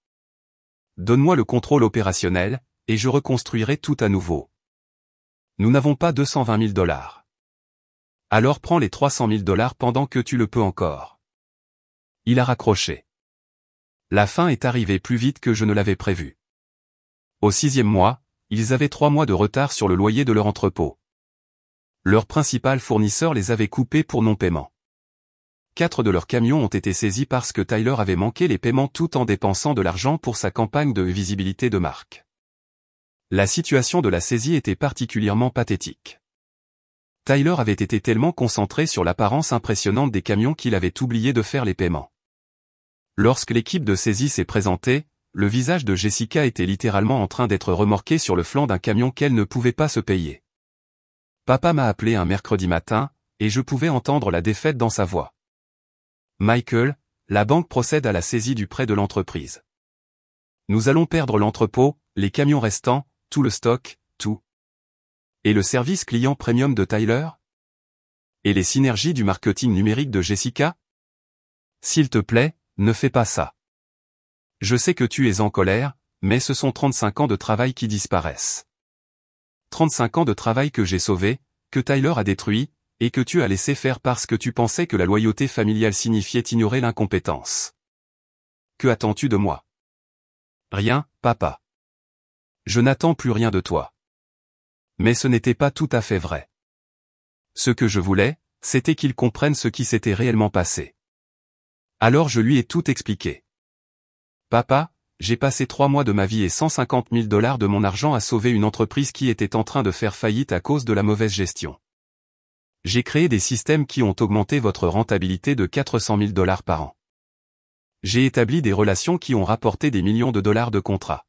Donne-moi le contrôle opérationnel, et je reconstruirai tout à nouveau. Nous n'avons pas 220 000 $. Alors prends les 300 000 $ pendant que tu le peux encore. Il a raccroché. La fin est arrivée plus vite que je ne l'avais prévu. Au 6e mois, ils avaient 3 mois de retard sur le loyer de leur entrepôt. Leur principal fournisseur les avait coupés pour non-paiement. 4 de leurs camions ont été saisis parce que Tyler avait manqué les paiements tout en dépensant de l'argent pour sa campagne de visibilité de marque. La situation de la saisie était particulièrement pathétique. Tyler avait été tellement concentré sur l'apparence impressionnante des camions qu'il avait oublié de faire les paiements. Lorsque l'équipe de saisie s'est présentée, le visage de Jessica était littéralement en train d'être remorqué sur le flanc d'un camion qu'elle ne pouvait pas se payer. Papa m'a appelé un mercredi matin, et je pouvais entendre la défaite dans sa voix. Michael, la banque procède à la saisie du prêt de l'entreprise. Nous allons perdre l'entrepôt, les camions restants, tout le stock, tout. Et le service client premium de Tyler? Et les synergies du marketing numérique de Jessica? S'il te plaît, ne fais pas ça. Je sais que tu es en colère, mais ce sont 35 ans de travail qui disparaissent. 35 ans de travail que j'ai sauvés, que Tyler a détruit, et que tu as laissé faire parce que tu pensais que la loyauté familiale signifiait ignorer l'incompétence. Que attends-tu de moi? Rien, papa. Je n'attends plus rien de toi. Mais ce n'était pas tout à fait vrai. Ce que je voulais, c'était qu'il comprenne ce qui s'était réellement passé. Alors je lui ai tout expliqué. Papa, j'ai passé 3 mois de ma vie et 150 000 $ de mon argent à sauver une entreprise qui était en train de faire faillite à cause de la mauvaise gestion. J'ai créé des systèmes qui ont augmenté votre rentabilité de 400 000 $ par an. J'ai établi des relations qui ont rapporté des millions de dollars de contrats.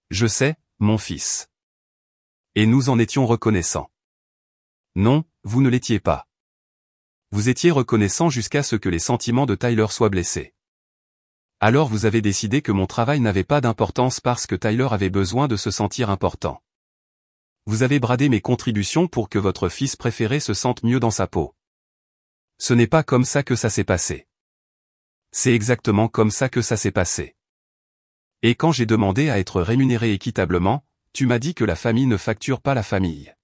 Je sais, mon fils. Et nous en étions reconnaissants. Non, vous ne l'étiez pas. Vous étiez reconnaissant jusqu'à ce que les sentiments de Tyler soient blessés. Alors vous avez décidé que mon travail n'avait pas d'importance parce que Tyler avait besoin de se sentir important. Vous avez bradé mes contributions pour que votre fils préféré se sente mieux dans sa peau. Ce n'est pas comme ça que ça s'est passé. C'est exactement comme ça que ça s'est passé. Et quand j'ai demandé à être rémunéré équitablement, tu m'as dit que la famille ne facture pas la famille.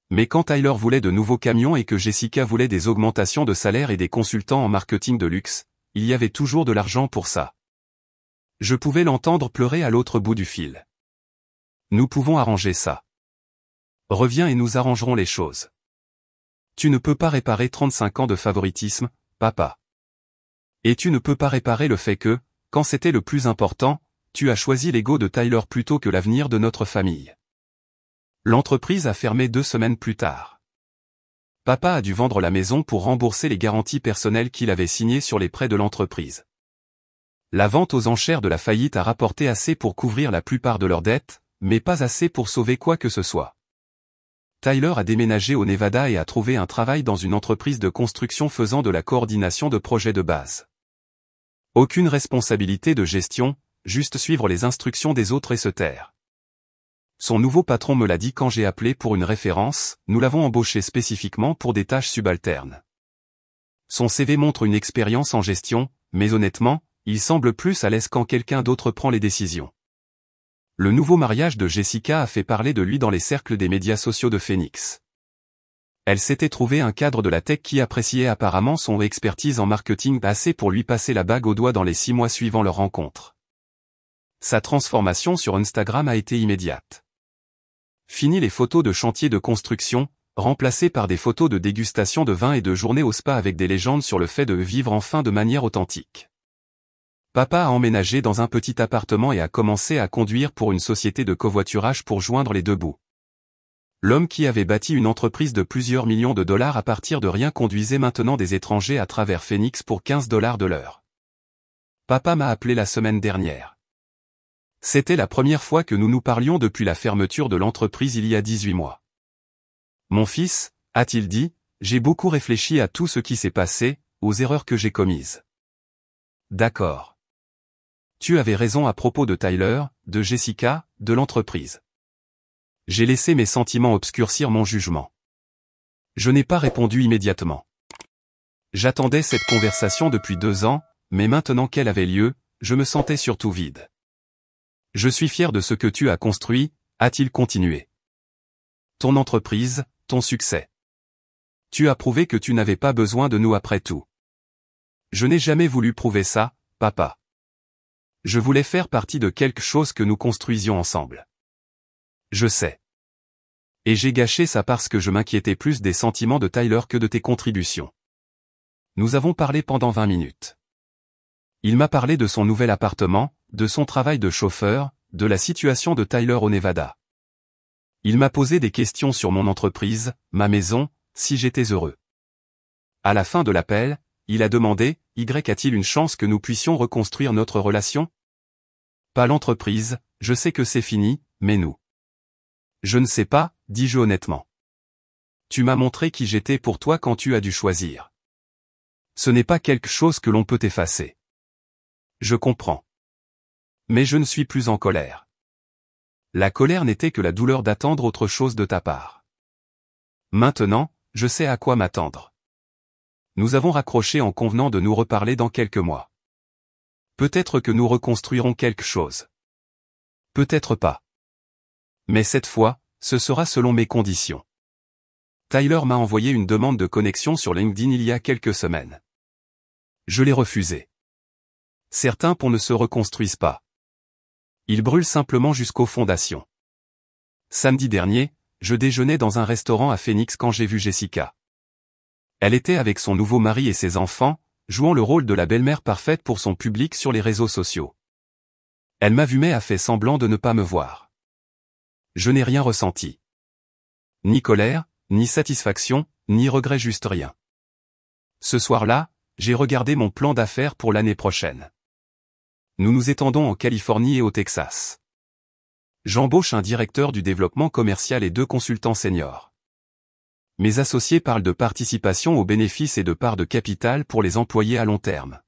Mais quand Tyler voulait de nouveaux camions et que Jessica voulait des augmentations de salaire et des consultants en marketing de luxe, il y avait toujours de l'argent pour ça. Je pouvais l'entendre pleurer à l'autre bout du fil. Nous pouvons arranger ça. Reviens et nous arrangerons les choses. Tu ne peux pas réparer 35 ans de favoritisme, papa. Et tu ne peux pas réparer le fait que, quand c'était le plus important, tu as choisi l'ego de Tyler plutôt que l'avenir de notre famille. L'entreprise a fermé 2 semaines plus tard. Papa a dû vendre la maison pour rembourser les garanties personnelles qu'il avait signées sur les prêts de l'entreprise. La vente aux enchères de la faillite a rapporté assez pour couvrir la plupart de leurs dettes, mais pas assez pour sauver quoi que ce soit. Tyler a déménagé au Nevada et a trouvé un travail dans une entreprise de construction faisant de la coordination de projets de base. Aucune responsabilité de gestion, juste suivre les instructions des autres et se taire. Son nouveau patron me l'a dit quand j'ai appelé pour une référence, nous l'avons embauché spécifiquement pour des tâches subalternes. Son CV montre une expérience en gestion, mais honnêtement, il semble plus à l'aise quand quelqu'un d'autre prend les décisions. Le nouveau mariage de Jessica a fait parler de lui dans les cercles des médias sociaux de Phoenix. Elle s'était trouvé un cadre de la tech qui appréciait apparemment son expertise en marketing assez pour lui passer la bague au doigt dans les 6 mois suivant leur rencontre. Sa transformation sur Instagram a été immédiate. Fini les photos de chantier de construction, remplacées par des photos de dégustation de vin et de journées au spa avec des légendes sur le fait de vivre enfin de manière authentique. Papa a emménagé dans un petit appartement et a commencé à conduire pour une société de covoiturage pour joindre les deux bouts. L'homme qui avait bâti une entreprise de plusieurs millions de dollars à partir de rien conduisait maintenant des étrangers à travers Phoenix pour 15 $ de l'heure. Papa m'a appelé la semaine dernière. C'était la première fois que nous nous parlions depuis la fermeture de l'entreprise il y a 18 mois. Mon fils, a-t-il dit, j'ai beaucoup réfléchi à tout ce qui s'est passé, aux erreurs que j'ai commises. D'accord. Tu avais raison à propos de Tyler, de Jessica, de l'entreprise. J'ai laissé mes sentiments obscurcir mon jugement. Je n'ai pas répondu immédiatement. J'attendais cette conversation depuis 2 ans, mais maintenant qu'elle avait lieu, je me sentais surtout vide. Je suis fier de ce que tu as construit, a-t-il continué. Ton entreprise, ton succès. Tu as prouvé que tu n'avais pas besoin de nous après tout. Je n'ai jamais voulu prouver ça, papa. Je voulais faire partie de quelque chose que nous construisions ensemble. Je sais. Et j'ai gâché ça parce que je m'inquiétais plus des sentiments de Tyler que de tes contributions. Nous avons parlé pendant 20 minutes. Il m'a parlé de son nouvel appartement, de son travail de chauffeur, de la situation de Tyler au Nevada. Il m'a posé des questions sur mon entreprise, ma maison, si j'étais heureux. À la fin de l'appel, il a demandé, a-t-il une chance que nous puissions reconstruire notre relation? Pas l'entreprise, je sais que c'est fini, mais nous. Je ne sais pas, dis-je honnêtement. Tu m'as montré qui j'étais pour toi quand tu as dû choisir. Ce n'est pas quelque chose que l'on peut effacer. Je comprends. Mais je ne suis plus en colère. La colère n'était que la douleur d'attendre autre chose de ta part. Maintenant, je sais à quoi m'attendre. Nous avons raccroché en convenant de nous reparler dans quelques mois. Peut-être que nous reconstruirons quelque chose. Peut-être pas. Mais cette fois, ce sera selon mes conditions. Tyler m'a envoyé une demande de connexion sur LinkedIn il y a quelques semaines. Je l'ai refusé. Certains ponts ne se reconstruisent pas. Ils brûlent simplement jusqu'aux fondations. Samedi dernier, je déjeunais dans un restaurant à Phoenix quand j'ai vu Jessica. Elle était avec son nouveau mari et ses enfants, jouant le rôle de la belle-mère parfaite pour son public sur les réseaux sociaux. Elle m'a vu mais a fait semblant de ne pas me voir. Je n'ai rien ressenti. Ni colère, ni satisfaction, ni regret, juste rien. Ce soir-là, j'ai regardé mon plan d'affaires pour l'année prochaine. Nous nous étendons en Californie et au Texas. J'embauche un directeur du développement commercial et 2 consultants seniors. Mes associés parlent de participation aux bénéfices et de parts de capital pour les employés à long terme.